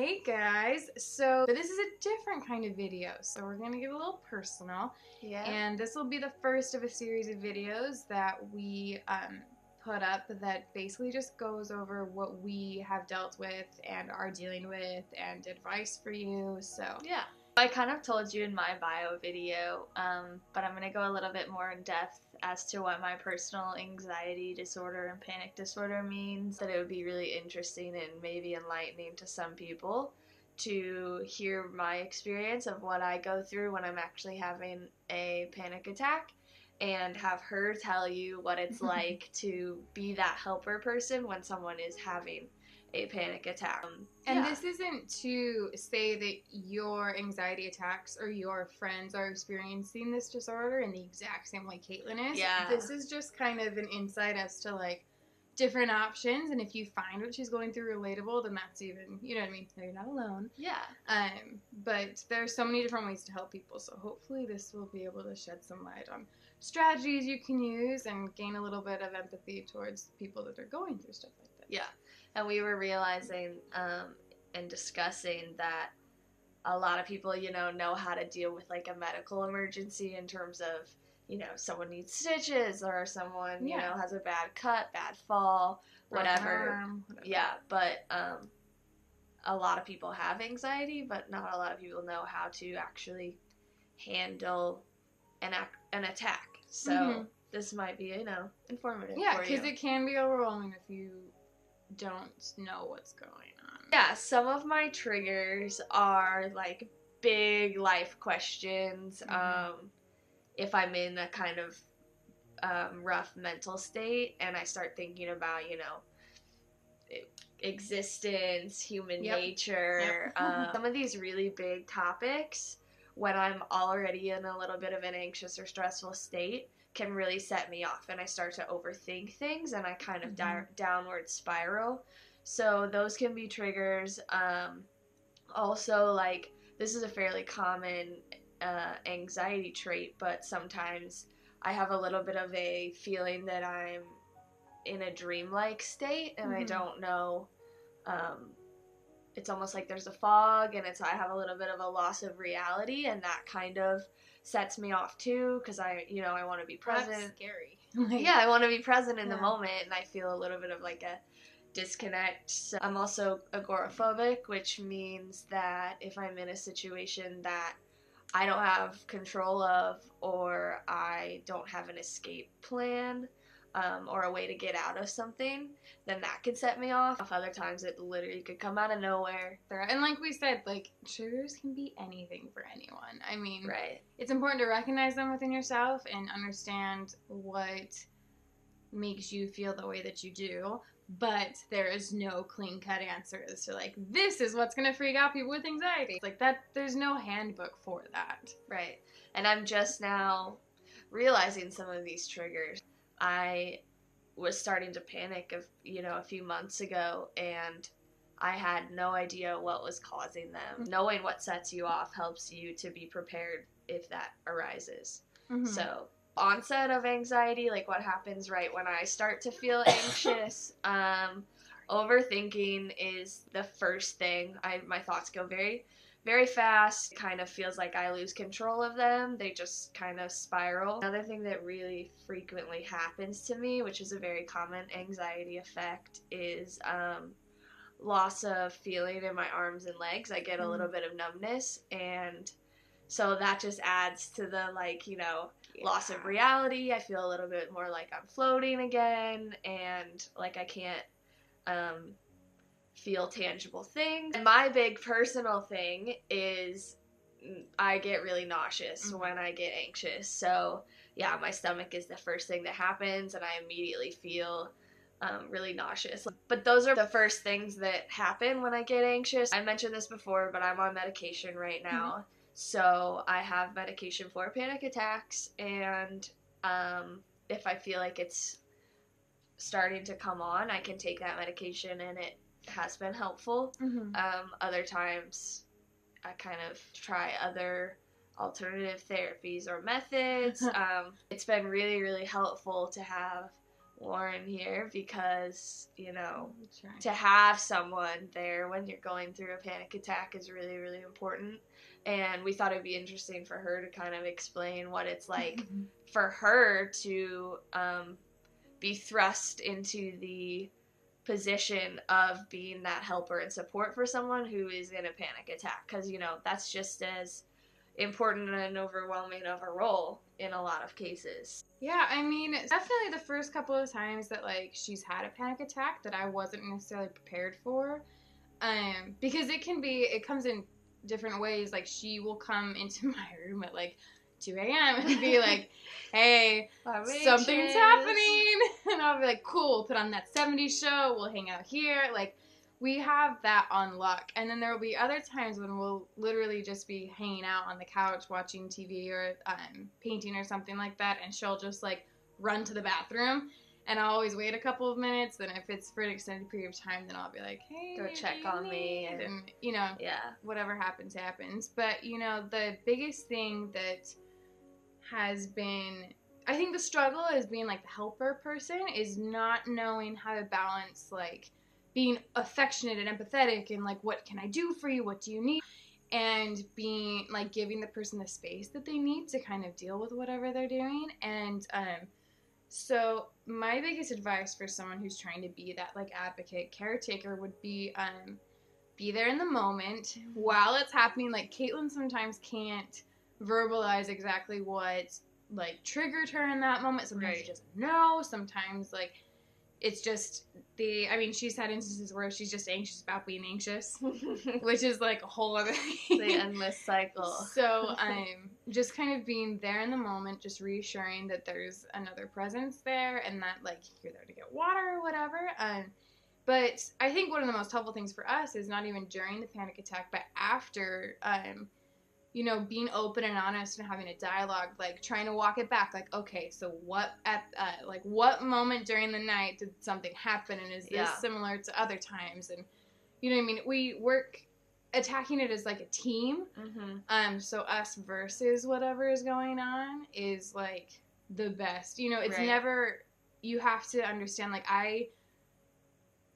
Hey guys, so this is a different kind of video, so we're going to get a little personal. Yeah. And this will be the first of a series of videos that we put up that basically just goes over what we have dealt with and are dealing with and advice for you. So yeah. I kind of told you in my bio video, but I'm going to go a little bit more in depth as to what my personal anxiety disorder and panic disorder means. That it would be really interesting and maybe enlightening to some people to hear my experience of what I go through when I'm actually having a panic attack, and have her tell you what it's like to be that helper person when someone is having a panic attack. And this isn't to say that your anxiety attacks or your friends are experiencing this disorder in the exact same way Caitlin is. Yeah. This is just kind of an insight as to like different options, and if you find what she's going through relatable, then that's even, you know what I mean? You're not alone. Yeah. But there's so many different ways to help people, so hopefully this will be able to shed some light on strategies you can use and gain a little bit of empathy towards people that are going through stuff like that. Yeah. And we were realizing and discussing that a lot of people, know how to deal with like a medical emergency in terms of, someone needs stitches or someone, has a bad cut, bad fall, whatever. Arm, whatever. Yeah, but a lot of people have anxiety, but not a lot of people know how to actually handle an attack. So this might be, informative for you. Yeah, because it can be overwhelming if you don't know what's going on. Yeah, some of my triggers are like big life questions. If I'm in a kind of rough mental state and I start thinking about, existence, human nature, some of these really big topics, when I'm already in a little bit of an anxious or stressful state, can really set me off, and I start to overthink things and I kind of downward spiral. So those can be triggers. Also, like, this is a fairly common anxiety trait, but sometimes I have a little bit of a feeling that I'm in a dreamlike state and I don't know. It's almost like there's a fog, and I have a little bit of a loss of reality, and that kind of sets me off too, because I want to be present. That's scary. Yeah, I want to be present in the moment, and I feel a little bit of like a disconnect. So I'm also agoraphobic, which means that if I'm in a situation that I don't have control of, or I don't have an escape plan, or a way to get out of something, then that could set me off. Other times it literally could come out of nowhere. And like we said, like, triggers can be anything for anyone. I mean, right. It's important to recognize them within yourself and understand what makes you feel the way that you do, but there is no clean-cut answer as to, like, this is what's going to freak out people with anxiety. It's like that, there's no handbook for that. Right. And I'm just now realizing some of these triggers. I was starting to panic a few months ago, and I had no idea what was causing them. Knowing what sets you off helps you to be prepared if that arises. So, onset of anxiety, like what happens right when I start to feel anxious, overthinking is the first thing. My thoughts go very, very fast. It kind of feels like I lose control of them. They just kind of spiral. Another thing that really frequently happens to me, which is a very common anxiety effect, is loss of feeling in my arms and legs. I get a little bit of numbness, and so that just adds to the, loss of reality. I feel a little bit more like I'm floating again, and like I can't feel tangible things. And my big personal thing is I get really nauseous when I get anxious. So yeah, my stomach is the first thing that happens, and I immediately feel really nauseous. But those are the first things that happen when I get anxious. I mentioned this before, but I'm on medication right now. So I have medication for panic attacks, and if I feel like it's starting to come on, I can take that medication, and it has been helpful. Other times I kind of try other alternative therapies or methods. It's been really, really helpful to have Warren here because, you know, to have someone there when you're going through a panic attack is really, really important. And we thought it'd be interesting for her to kind of explain what it's like for her to be thrust into the position of being that helper and support for someone who is in a panic attack. Because, you know, that's just as important and overwhelming of a role in a lot of cases. Yeah, I mean, definitely the first couple of times that, like, she's had a panic attack that I wasn't necessarily prepared for, because it comes in different ways. Like, she will come into my room at, like, 2 a.m. and be like, hey, something's happening, and I'll be like, cool, put on that 70s show, we'll hang out here, like, we have that on lock. And then there will be other times when we'll literally just be hanging out on the couch watching TV or painting or something like that, and she'll just, like, run to the bathroom, and I'll always wait a couple of minutes. Then if it's for an extended period of time, then I'll be like, hey, go check on me. And, you know, whatever happens. But, you know, the biggest thing that has been, I think the struggle as being, like, the helper person is not knowing how to balance, like, being affectionate and empathetic and, like, what can I do for you? What do you need? And being, like, giving the person the space that they need to kind of deal with whatever they're doing. And so my biggest advice for someone who's trying to be that, like, advocate, caretaker would be there in the moment while it's happening. Like, Caitlin sometimes can't verbalize exactly what, like, triggered her in that moment. Sometimes she doesn't know. Sometimes, like, it's just she's had instances where she's just anxious about being anxious, which is, like, a whole other thing. The endless cycle. So just kind of being there in the moment, just reassuring that there's another presence there and that, like, you're there to get water or whatever. But I think one of the most helpful things for us is not even during the panic attack, but after, you know, being open and honest and having a dialogue, like, trying to walk it back, like, okay, so what moment during the night did something happen, and is this similar to other times? And, you know what I mean? We work attacking it as, like, a team. So us versus whatever is going on is, like, the best. You know, it's never, you have to understand, like,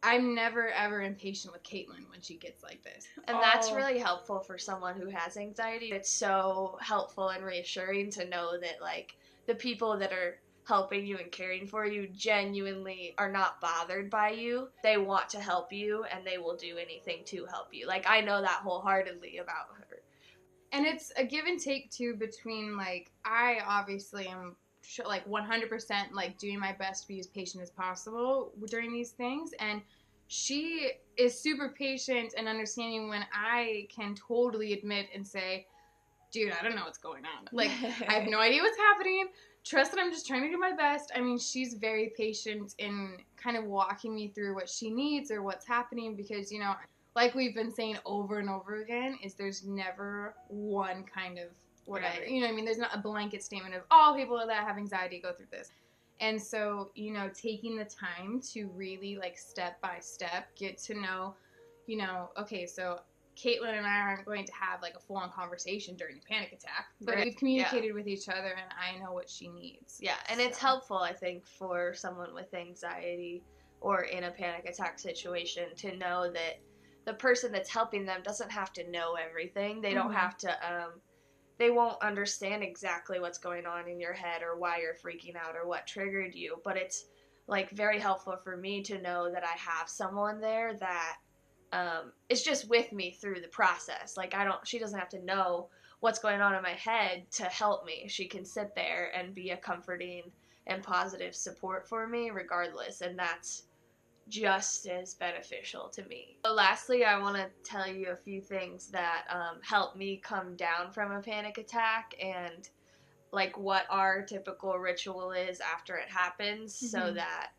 I'm never, ever impatient with Caitlin when she gets like this. And that's really helpful for someone who has anxiety. It's so helpful and reassuring to know that, like, the people that are helping you and caring for you genuinely are not bothered by you. They want to help you, and they will do anything to help you. Like, I know that wholeheartedly about her. And it's a give and take, too, between, like, I obviously am, like, 100%, like, doing my best to be as patient as possible during these things, and she is super patient and understanding when I can totally admit and say, dude, I don't know what's going on. Like, I have no idea what's happening. Trust that I'm just trying to do my best. I mean, she's very patient in kind of walking me through what she needs or what's happening because, you know, like we've been saying over and over again, is there's never one kind of whatever. You know what I mean? There's not a blanket statement of all people that have anxiety go through this. And so, you know, taking the time to really, like, step by step, get to know, you know, okay, so Caitlin and I aren't going to have, like, a full-on conversation during a panic attack, but we've communicated with each other, and I know what she needs. Yeah, and it's helpful, I think, for someone with anxiety or in a panic attack situation to know that the person that's helping them doesn't have to know everything. They don't have to, they won't understand exactly what's going on in your head or why you're freaking out or what triggered you, but it's, like, very helpful for me to know that I have someone there that is just with me through the process. Like, she doesn't have to know what's going on in my head to help me. She can sit there and be a comforting and positive support for me regardless, and that's just as beneficial to me. So lastly, I want to tell you a few things that help me come down from a panic attack and, like, what our typical ritual is after it happens so that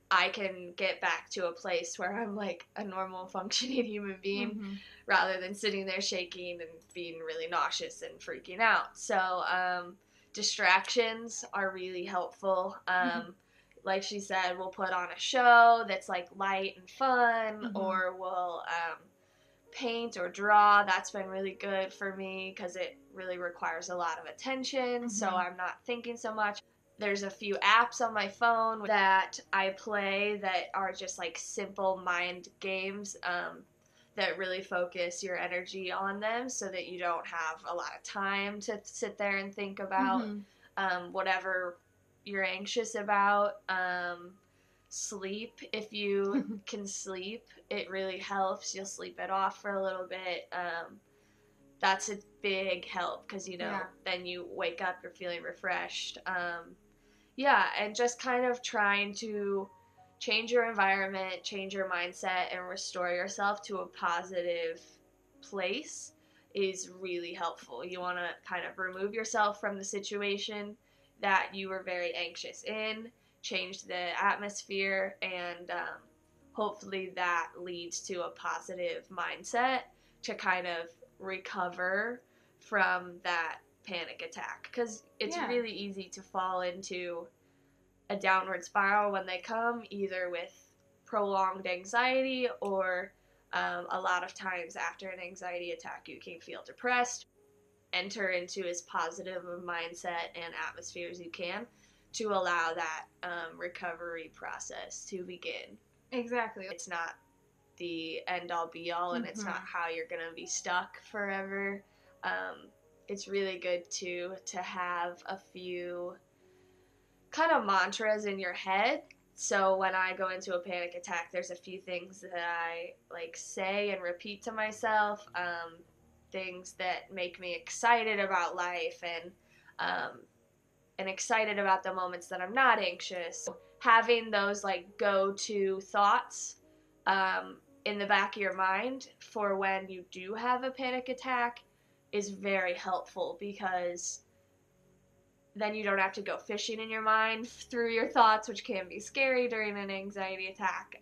I can get back to a place where I'm, like, a normal functioning human being rather than sitting there shaking and being really nauseous and freaking out. So distractions are really helpful. Like she said, we'll put on a show that's, like, light and fun, or we'll paint or draw. That's been really good for me because it really requires a lot of attention, so I'm not thinking so much. There's a few apps on my phone that I play that are just like simple mind games that really focus your energy on them so that you don't have a lot of time to sit there and think about whatever you're anxious about. Sleep, if you can sleep, it really helps. You'll sleep it off for a little bit. That's a big help because, then you wake up, you're feeling refreshed. And just kind of trying to change your environment, change your mindset, and restore yourself to a positive place is really helpful. You want to kind of remove yourself from the situation that you were very anxious in, change the atmosphere, and hopefully that leads to a positive mindset to kind of recover from that panic attack, because it's really easy to fall into a downward spiral when they come, either with prolonged anxiety or a lot of times after an anxiety attack you can feel depressed. Enter into as positive a mindset and atmosphere as you can to allow that recovery process to begin. Exactly. It's not the end-all be-all, and it's not how you're going to be stuck forever. It's really good to have a few kind of mantras in your head. So when I go into a panic attack, there's a few things that I like say and repeat to myself, things that make me excited about life and excited about the moments that I'm not anxious. Having those like go-to thoughts in the back of your mind for when you do have a panic attack is very helpful, because then you don't have to go fishing in your mind through your thoughts, which can be scary during an anxiety attack.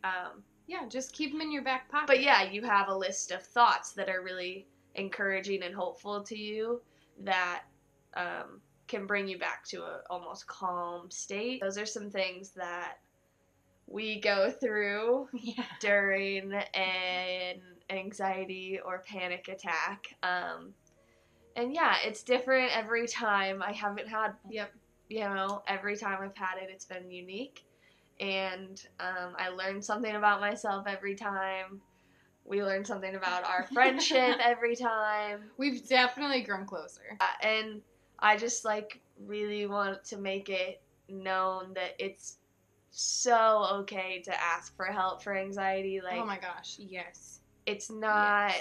Just keep them in your back pocket. But you have a list of thoughts that are really encouraging and hopeful to you that can bring you back to a almost calm state. Those are some things that we go through during an anxiety or panic attack. It's different every time. I haven't had, every time I've had it, it's been unique. And I learned something about myself every time. We learn something about our friendship every time. We've definitely grown closer. And I just really want to make it known that it's so okay to ask for help for anxiety. Oh my gosh, yes. It's not,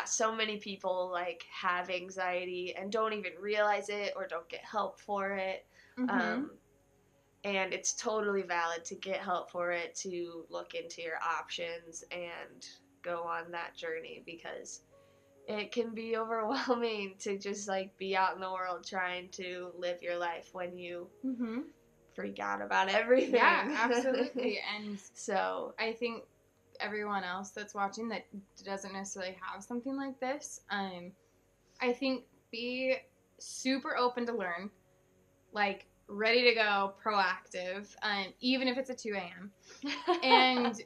so many people have anxiety and don't even realize it or don't get help for it. And it's totally valid to get help for it, to look into your options and go on that journey, because it can be overwhelming to just be out in the world trying to live your life when you freak out about everything. Yeah, absolutely. And so I think everyone else that's watching that doesn't necessarily have something like this, I think be super open to learn, ready to go, proactive, even if it's at 2 a.m. And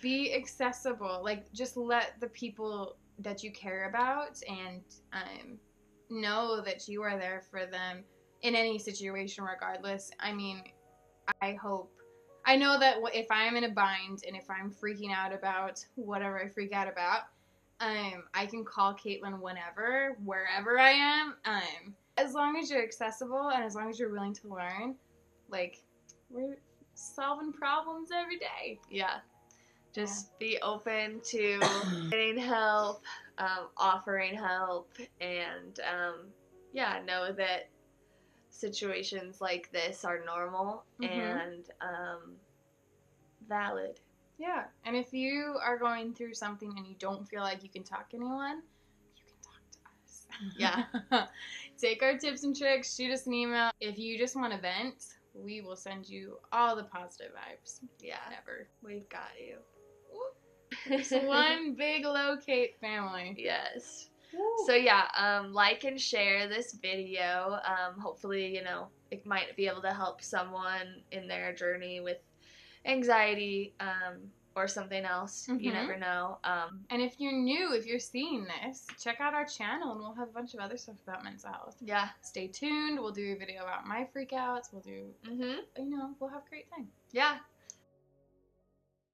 be accessible. Just let the people that you care about and know that you are there for them in any situation, regardless. I mean, I know that if I'm in a bind and if I'm freaking out about whatever I freak out about, I can call Caitlin whenever, wherever I am. As long as you're accessible and as long as you're willing to learn, we're solving problems every day. Yeah. Just be open to getting help, offering help, and know that situations like this are normal and valid. Yeah, and if you are going through something and you don't feel like you can talk to anyone, you can talk to us. Yeah. Take our tips and tricks, shoot us an email. If you just want to vent, we will send you all the positive vibes. Yeah. Never. We've got you. It's one big LoCate family. Yes. Woo. So like and share this video. Hopefully, it might be able to help someone in their journey with anxiety. or something else. You never know. And if you're new, if you're seeing this, check out our channel, and we'll have a bunch of other stuff about men's health. Yeah. Stay tuned. We'll do a video about my freakouts. We'll do, we'll have a great time. Yeah.